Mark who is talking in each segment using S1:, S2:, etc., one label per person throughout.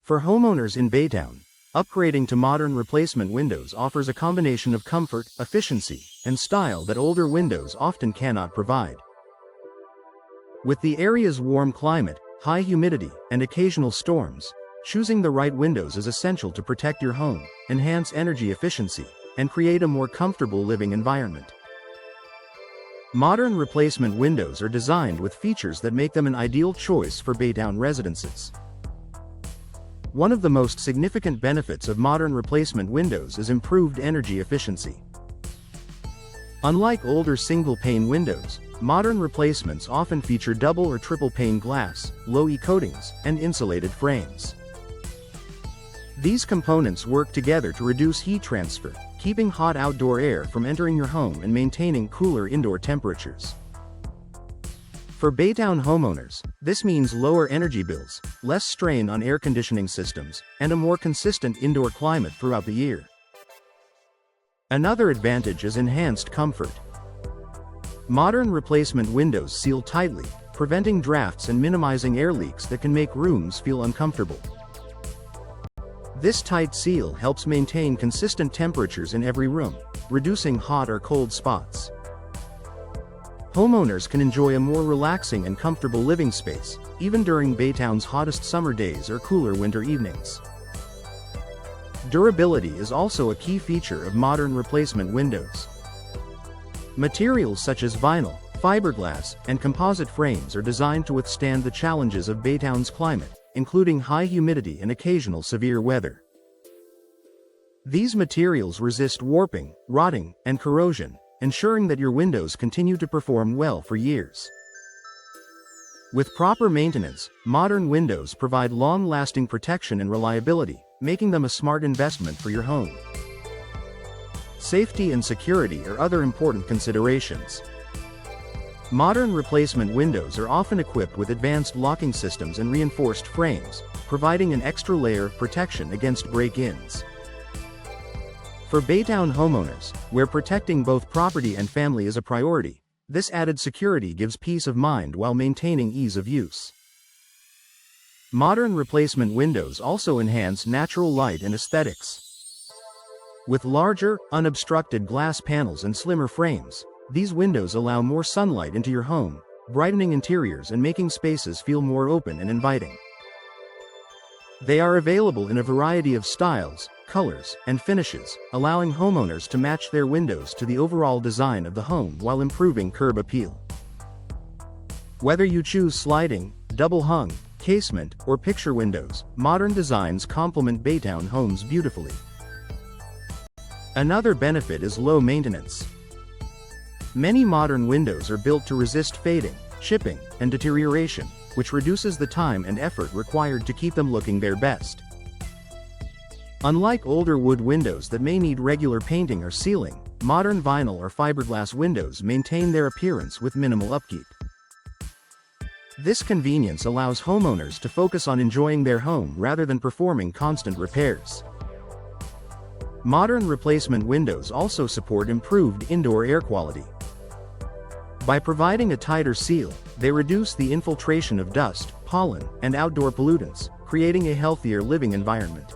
S1: For homeowners in Baytown, upgrading to modern replacement windows offers a combination of comfort, efficiency, and style that older windows often cannot provide. With the area's warm climate, high humidity, and occasional storms, choosing the right windows is essential to protect your home, enhance energy efficiency, and create a more comfortable living environment. Modern replacement windows are designed with features that make them an ideal choice for Baytown residences. One of the most significant benefits of modern replacement windows is improved energy efficiency. Unlike older single-pane windows, modern replacements often feature double or triple-pane glass, low-E coatings, and insulated frames. These components work together to reduce heat transfer, keeping hot outdoor air from entering your home and maintaining cooler indoor temperatures. For Baytown homeowners, this means lower energy bills, less strain on air conditioning systems, and a more consistent indoor climate throughout the year. Another advantage is enhanced comfort. Modern replacement windows seal tightly, preventing drafts and minimizing air leaks that can make rooms feel uncomfortable. This tight seal helps maintain consistent temperatures in every room, reducing hot or cold spots. Homeowners can enjoy a more relaxing and comfortable living space, even during Baytown's hottest summer days or cooler winter evenings. Durability is also a key feature of modern replacement windows. Materials such as vinyl, fiberglass, and composite frames are designed to withstand the challenges of Baytown's climate, including high humidity and occasional severe weather. These materials resist warping, rotting, and corrosion, ensuring that your windows continue to perform well for years. With proper maintenance, modern windows provide long-lasting protection and reliability, making them a smart investment for your home. Safety and security are other important considerations. Modern replacement windows are often equipped with advanced locking systems and reinforced frames, providing an extra layer of protection against break-ins. For Baytown homeowners, where protecting both property and family is a priority, this added security gives peace of mind while maintaining ease of use. Modern replacement windows also enhance natural light and aesthetics. With larger, unobstructed glass panels and slimmer frames, these windows allow more sunlight into your home, brightening interiors and making spaces feel more open and inviting. They are available in a variety of styles, colors, and finishes, allowing homeowners to match their windows to the overall design of the home while improving curb appeal. Whether you choose sliding, double-hung, casement, or picture windows, modern designs complement Baytown homes beautifully. Another benefit is low maintenance. Many modern windows are built to resist fading, chipping, and deterioration, which reduces the time and effort required to keep them looking their best. Unlike older wood windows that may need regular painting or sealing, modern vinyl or fiberglass windows maintain their appearance with minimal upkeep. This convenience allows homeowners to focus on enjoying their home rather than performing constant repairs. Modern replacement windows also support improved indoor air quality. By providing a tighter seal, they reduce the infiltration of dust, pollen, and outdoor pollutants, creating a healthier living environment.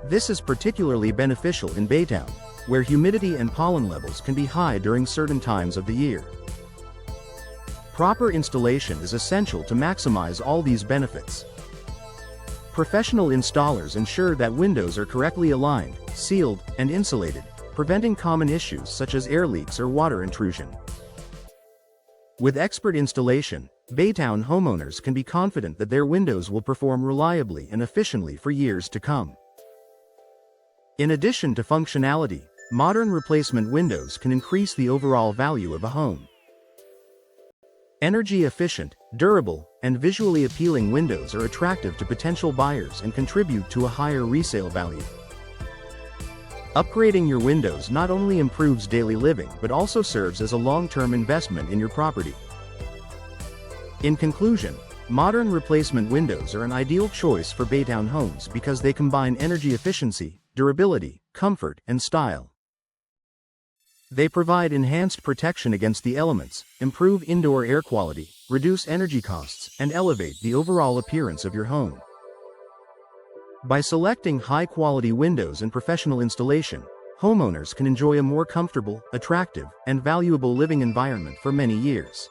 S1: This is particularly beneficial in Baytown, where humidity and pollen levels can be high during certain times of the year. Proper installation is essential to maximize all these benefits. Professional installers ensure that windows are correctly aligned, sealed, and insulated, preventing common issues such as air leaks or water intrusion. With expert installation, Baytown homeowners can be confident that their windows will perform reliably and efficiently for years to come. In addition to functionality, modern replacement windows can increase the overall value of a home. Energy efficient, durable, and visually appealing windows are attractive to potential buyers and contribute to a higher resale value. Upgrading your windows not only improves daily living but also serves as a long-term investment in your property. In conclusion, modern replacement windows are an ideal choice for Baytown homes because they combine energy efficiency, durability, comfort, and style. They provide enhanced protection against the elements, improve indoor air quality, reduce energy costs, and elevate the overall appearance of your home. By selecting high-quality windows and professional installation, homeowners can enjoy a more comfortable, attractive, and valuable living environment for many years.